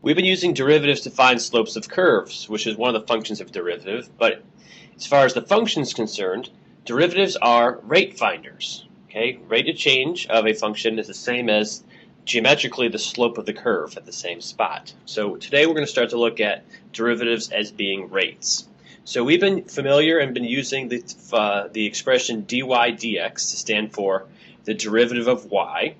We've been using derivatives to find slopes of curves, which is one of the functions of derivative, but as far as the function is concerned, derivatives are rate finders. Okay? Rate of change of a function is the same as geometrically the slope of the curve at the same spot. So today we're going to start to look at derivatives as being rates. So we've been familiar and been using the expression dy dx to stand for the derivative of y.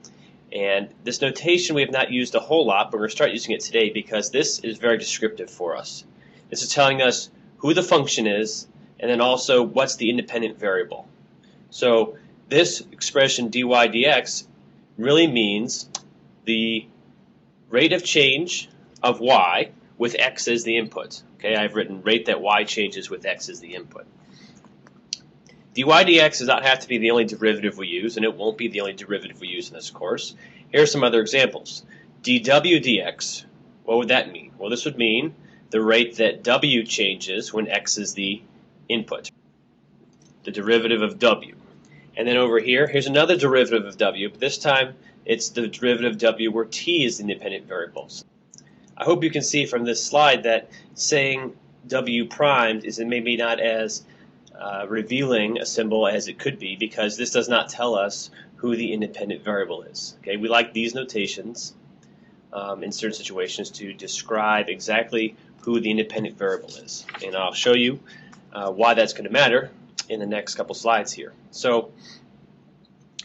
And this notation we have not used a whole lot, but we're going to start using it today because this is very descriptive for us. This is telling us who the function is and then also what's the independent variable. So this expression dy dx really means the rate of change of y with x as the input. Okay, I've written rate that y changes with x as the input. Dy dx does not have to be the only derivative we use, and it won't be the only derivative we use in this course. Here are some other examples. dw dx, what would that mean? Well, this would mean the rate that w changes when x is the input, the derivative of w. And then over here, here's another derivative of w, but this time it's the derivative of w where t is the independent variables. I hope you can see from this slide that saying w primed is maybe not as revealing a symbol as it could be, because this does not tell us who the independent variable is. Okay, we like these notations in certain situations to describe exactly who the independent variable is, and I'll show you why that's going to matter in the next couple slides here. So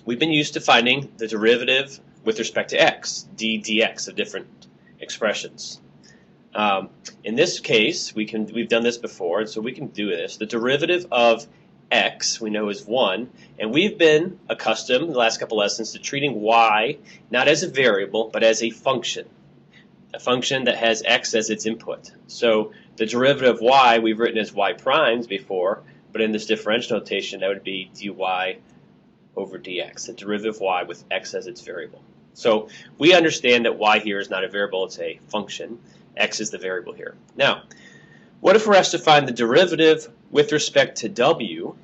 we've been used to finding the derivative with respect to x, d dx of different expressions. In this case, we've done this before, and so we can do this. The derivative of x we know is 1, and we've been accustomed in the last couple lessons to treating y not as a variable but as a function that has x as its input. So the derivative of y we've written as y primed before, but in this differential notation that would be dy over dx, the derivative of y with x as its variable. So we understand that y here is not a variable, it's a function. X is the variable here. Now, what if we're asked to find the derivative with respect to w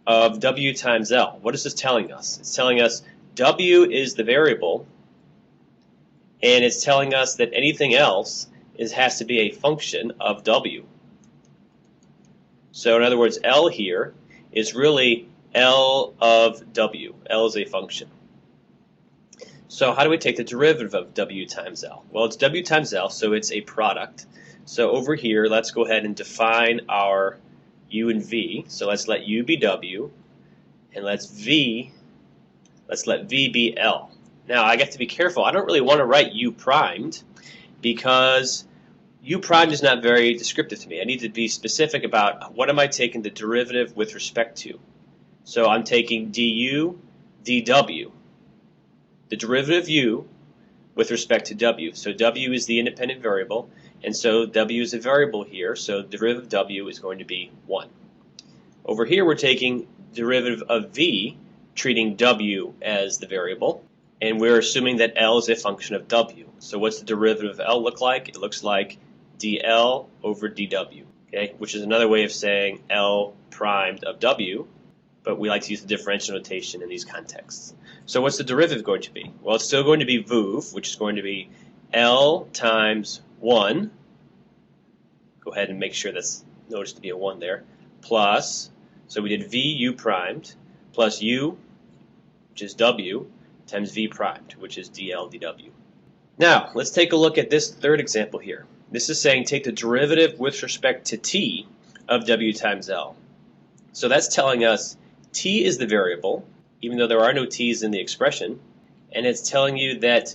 of w times L? What is this telling us? It's telling us w is the variable, and it's telling us that anything else has to be a function of w. So in other words, L here is really L of w. L is a function. So how do we take the derivative of w times L? Well, it's w times L, so it's a product. So over here, let's go ahead and define our u and v. So let's let u be w, and let's let v be L. Now, I have to be careful. I don't really want to write u primed because u primed is not very descriptive to me. I need to be specific about what am I taking the derivative with respect to. So I'm taking du dw. The derivative of u with respect to w. So w is the independent variable, and so w is a variable here, so the derivative of w is going to be 1. Over here we're taking derivative of v, treating w as the variable, and we're assuming that L is a function of w. So what's the derivative of L look like? It looks like dl over dw, okay, which is another way of saying L primed of w, but we like to use the differential notation in these contexts. So what's the derivative going to be? Well, it's still going to be VUV, which is going to be L times 1. Go ahead and make sure that's noticed to be a 1 there. Plus, so we did V u primed, plus u, which is w, times v primed, which is dl dw. Now, let's take a look at this third example here. This is saying take the derivative with respect to t of w times L. So that's telling us t is the variable, even though there are no t's in the expression, and it's telling you that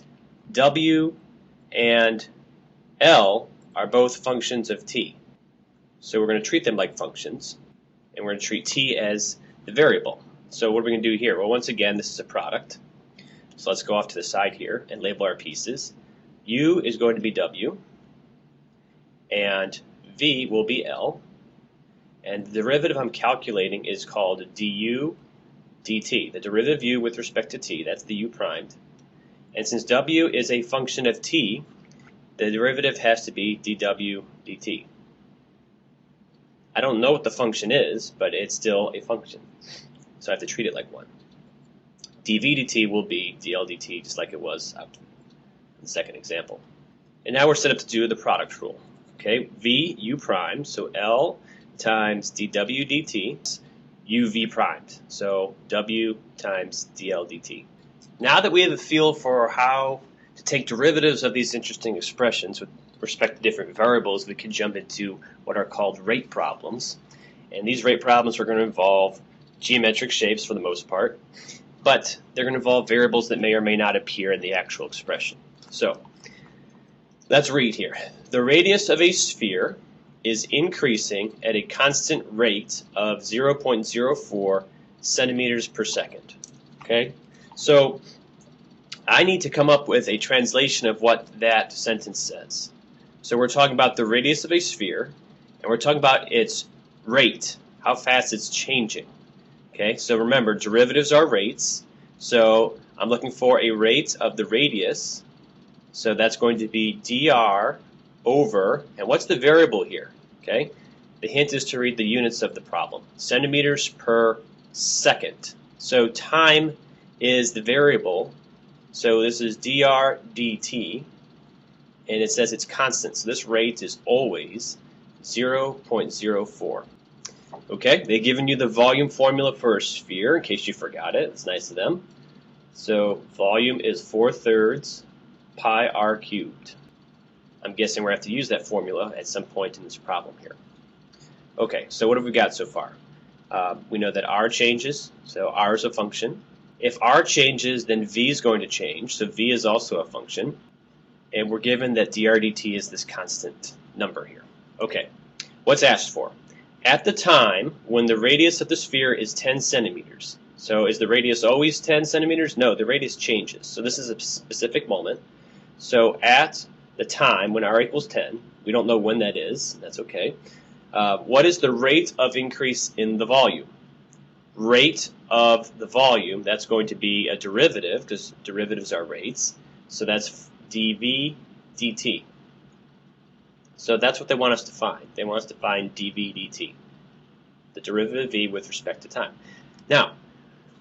w and L are both functions of t. So we're going to treat them like functions, and we're going to treat t as the variable. So what are we going to do here? Well, once again, this is a product. So let's go off to the side here and label our pieces. U is going to be w, and v will be L, and the derivative I'm calculating is called du dt, the derivative of u with respect to t, that's the u primed. And since w is a function of t, the derivative has to be dw dt. I don't know what the function is, but it's still a function, so I have to treat it like one. dv dt will be dl dt, just like it was up in the second example. And now we're set up to do the product rule. Okay, V U prime, so L times dW dt, UV primed, so W times dL dt. Now that we have a feel for how to take derivatives of these interesting expressions with respect to different variables, we can jump into what are called rate problems. And these rate problems are going to involve geometric shapes for the most part, but they're going to involve variables that may or may not appear in the actual expression. So let's read here. The radius of a sphere is increasing at a constant rate of 0.04 centimeters per second. Okay? So I need to come up with a translation of what that sentence says. So we're talking about the radius of a sphere, and we're talking about its rate, how fast it's changing. Okay, so remember, derivatives are rates. So I'm looking for a rate of the radius. So that's going to be dr over, and what's the variable here? Okay, the hint is to read the units of the problem. Centimeters per second. So time is the variable. So this is dr dt, and it says it's constant. So this rate is always 0.04. Okay, they've given you the volume formula for a sphere, in case you forgot it. It's nice of them. So volume is 4/3 pi r cubed. I'm guessing we're going to have to use that formula at some point in this problem here. Okay, so what have we got so far? We know that r changes, so r is a function. If r changes, then v is going to change, so v is also a function. And we're given that dr dt is this constant number here. Okay, what's asked for? At the time when the radius of the sphere is 10 centimeters. So is the radius always 10 centimeters? No, the radius changes. So this is a specific moment. So at the time when r equals 10, we don't know when that is, that's okay. What is the rate of increase in the volume? Rate of the volume, that's going to be a derivative, because derivatives are rates. So that's dv dt. So that's what they want us to find. They want us to find dv dt, the derivative of v with respect to time. Now,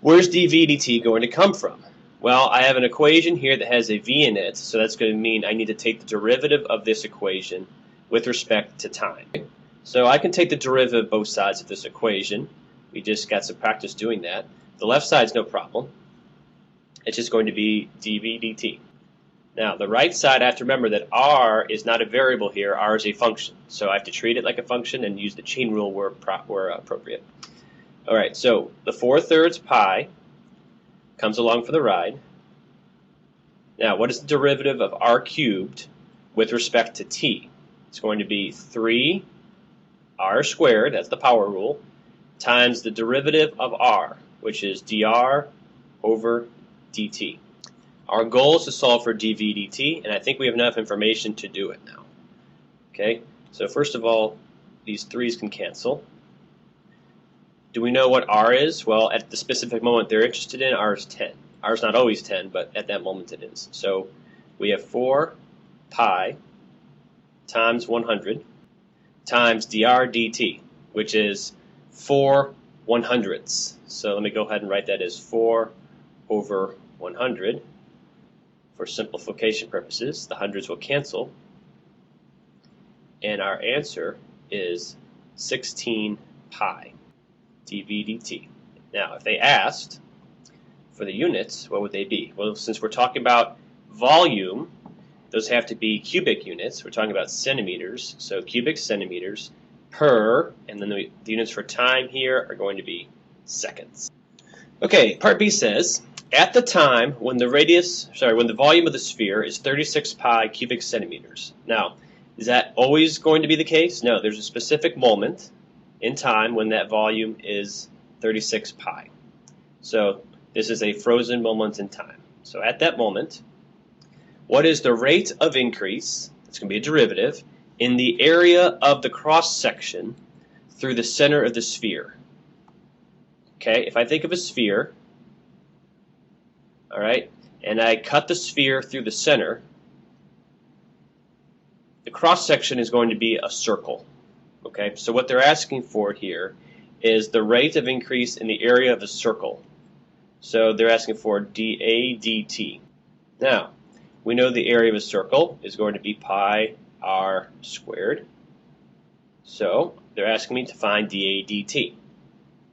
where's dv dt going to come from? Well, I have an equation here that has a v in it, so that's going to mean I need to take the derivative of this equation with respect to time. So I can take the derivative of both sides of this equation. We just got some practice doing that. The left side's no problem. It's just going to be dv dt. Now, the right side, I have to remember that r is not a variable here. R is a function. So I have to treat it like a function and use the chain rule where appropriate. All right, so the 4/3 pi comes along for the ride. Now, what is the derivative of r cubed with respect to t? It's going to be 3r squared, that's the power rule, times the derivative of r, which is dr over dt. Our goal is to solve for dv dt, and I think we have enough information to do it now. Okay, so first of all, these 3's can cancel. Do we know what r is? Well, at the specific moment they're interested in, r is 10. R is not always 10, but at that moment it is. So we have 4 pi times 100 times dr dt, which is 4 100ths. So let me go ahead and write that as 4 over 100. For simplification purposes, the hundreds will cancel, and our answer is 16 pi dv dt. Now, if they asked for the units, what would they be? Well, since we're talking about volume, those have to be cubic units. We're talking about centimeters, so cubic centimeters per, and then the units for time here are going to be seconds. Okay, part B says, at the time when the volume of the sphere is 36 pi cubic centimeters. Now, is that always going to be the case? No, there's a specific moment in time when that volume is 36 pi. So this is a frozen moment in time. So at that moment, what is the rate of increase, it's going to be a derivative, in the area of the cross-section through the center of the sphere? Okay, if I think of a sphere, all right, and I cut the sphere through the center, the cross-section is going to be a circle. Okay, so what they're asking for here is the rate of increase in the area of the circle. So they're asking for dA dt. Now, We know the area of a circle is going to be pi r squared. So they're asking me to find dA dt.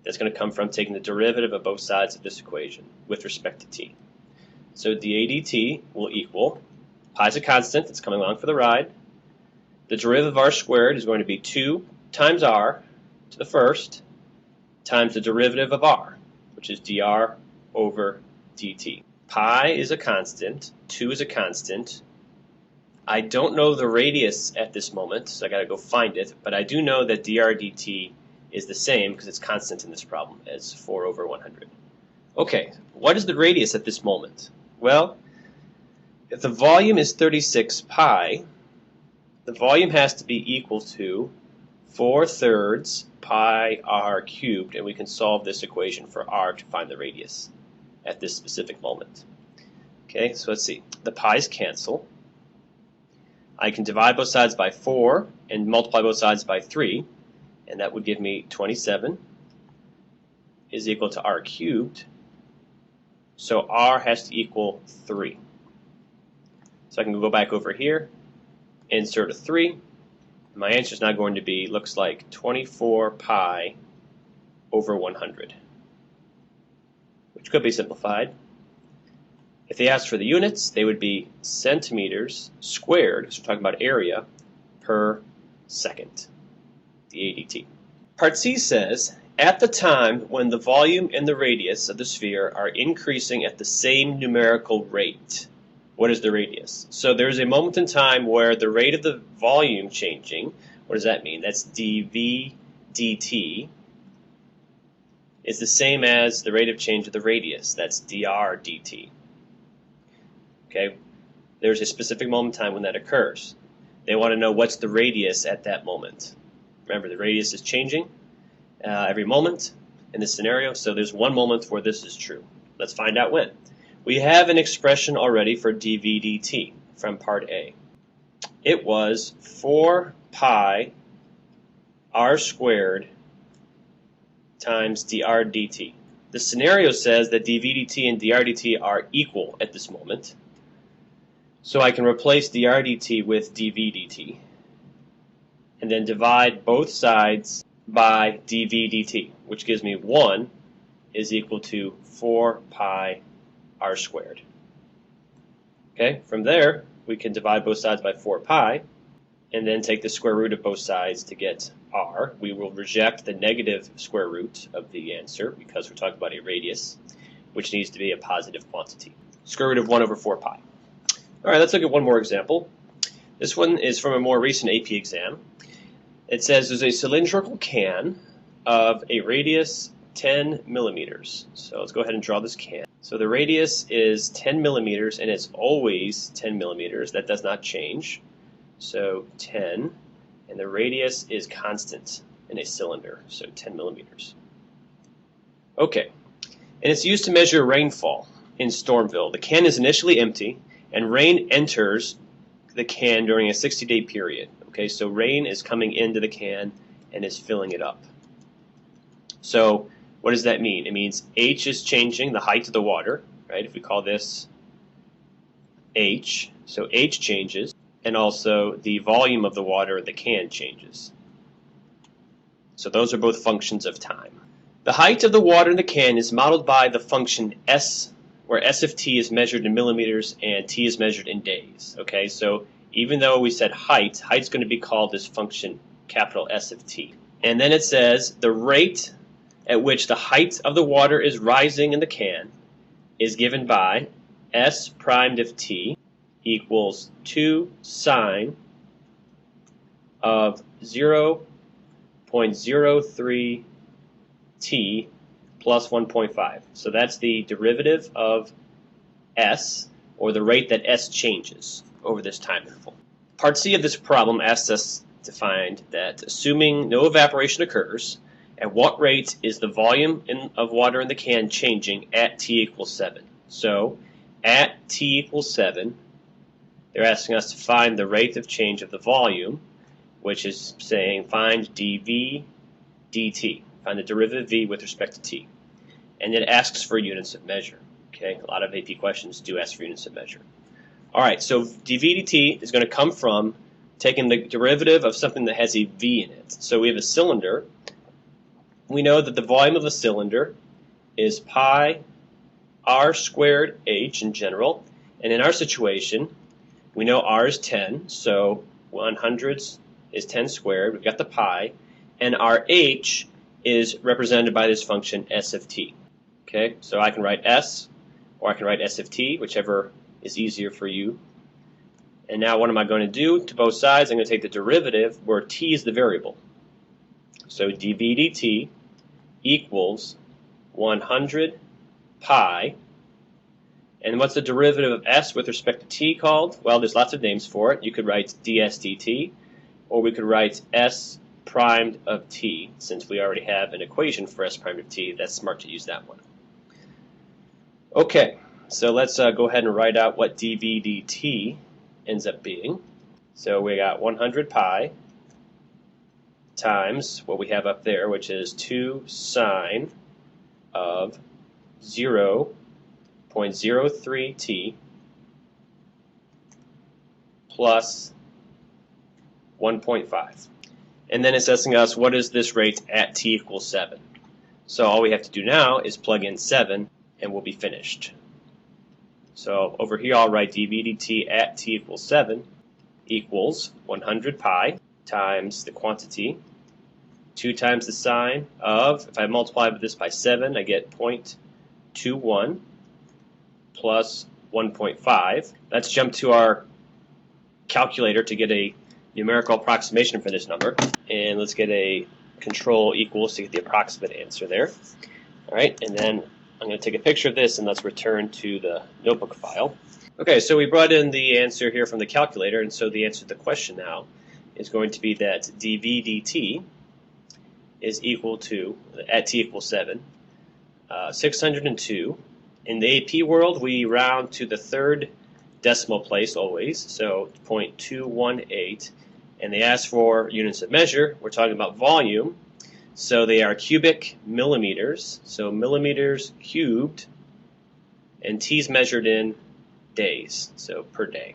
That's going to come from taking the derivative of both sides of this equation with respect to t. So dA dt will equal, pi is a constant that's coming along for the ride. The derivative of r squared is going to be 2 times r to the first times the derivative of r, which is dr over dt. Pi is a constant, 2 is a constant. I don't know the radius at this moment, so I got to go find it, but I do know that dr dt is the same, because it's constant in this problem, as 4 over 100. Okay, what is the radius at this moment? Well, if the volume is 36 pi, the volume has to be equal to 4/3 pi r cubed, and we can solve this equation for r to find the radius at this specific moment. Okay, so let's see. The pi's cancel. I can divide both sides by 4 and multiply both sides by 3, and that would give me 27 is equal to r cubed. So r has to equal 3. So I can go back over here, insert a 3. My answer is now going to be, looks like 24 pi over 100, which could be simplified. If they asked for the units, they would be centimeters squared, because we're talking about area, per second, the dt. Part C says, at the time when the volume and the radius of the sphere are increasing at the same numerical rate. What is the radius? So there's a moment in time where the rate of the volume changing, what does that mean? That's dV dt, is the same as the rate of change of the radius. That's dr dt. Okay, there's a specific moment in time when that occurs. They want to know what's the radius at that moment. Remember, the radius is changing every moment in this scenario, so there's one moment where this is true. Let's find out when. We have an expression already for dV dt from part A. It was 4 pi r squared times dr dt. The scenario says that dV dt and dr dt are equal at this moment. So I can replace dr dt with dV dt and then divide both sides by dV dt, which gives me 1 is equal to 4 pi r squared. Okay, from there we can divide both sides by 4 pi and then take the square root of both sides to get r. We will reject the negative square root of the answer because we're talking about a radius, which needs to be a positive quantity. Square root of 1 over 4 pi. Alright, let's look at one more example. This one is from a more recent AP exam. It says there's a cylindrical can of a radius 10 millimeters. So let's go ahead and draw this can. So the radius is 10 millimeters, and it's always 10 millimeters. That does not change. So 10, and the radius is constant in a cylinder, so 10 millimeters. Okay, and it's used to measure rainfall in Stormville. The can is initially empty, and rain enters the can during a 60-day period. Okay, so rain is coming into the can and is filling it up. So what does that mean? It means H is changing, the height of the water, right? If we call this H, so H changes, and also the volume of the water in the can changes. So those are both functions of time. The height of the water in the can is modeled by the function S, where S of t is measured in millimeters and t is measured in days. Okay, so even though we said height's going to be called this function capital S of t. And then it says the rate at which the height of the water is rising in the can is given by S primed of t equals 2 sine of 0.03 t plus 1.5. So that's the derivative of S, or the rate that S changes over this time interval. Part C of this problem asks us to find that, assuming no evaporation occurs, at what rate is the volume of water in the can changing at t equals 7? So at t equals 7, they're asking us to find the rate of change of the volume, which is saying find dV dt. Find the derivative of v with respect to t. And it asks for units of measure. Okay, a lot of AP questions do ask for units of measure. All right, so dv dt is going to come from taking the derivative of something that has a v in it. So we have a cylinder. We know that the volume of a cylinder is pi r squared h in general. And in our situation, we know r is 10, so 100 is 10 squared. We've got the pi. And our h is represented by this function s of t. Okay, so I can write s, or I can write s of t, whichever is easier for you. And now what am I going to do to both sides? I'm going to take the derivative where t is the variable. So dv dt equals 100 pi. And what's the derivative of s with respect to t called? Well, there's lots of names for it. You could write ds dt, or we could write s primed of t. Since we already have an equation for s primed of t, that's smart to use that one. Okay, so let's go ahead and write out what dv dt ends up being. So we got 100 pi times what we have up there, which is 2 sine of 0.03 t plus 1.5. And then it's asking us, what is this rate at t equals 7? So all we have to do now is plug in 7 and we'll be finished. So over here I'll write dv dt at t equals 7 equals 100 pi times the quantity, 2 times the sine of, if I multiply this by 7, I get 0.21 plus 1.5. Let's jump to our calculator to get a numerical approximation for this number. And let's get a control equals to get the approximate answer there. All right, and then I'm going to take a picture of this and let's return to the notebook file. Okay, so we brought in the answer here from the calculator, and so the answer to the question now is going to be that dv dt is equal to, at t equals 7, 602. In the AP world, we round to the third decimal place always, so 0.218. And they ask for units of measure. We're talking about volume. So they are cubic millimeters, so millimeters cubed, and t's measured in days, so per day.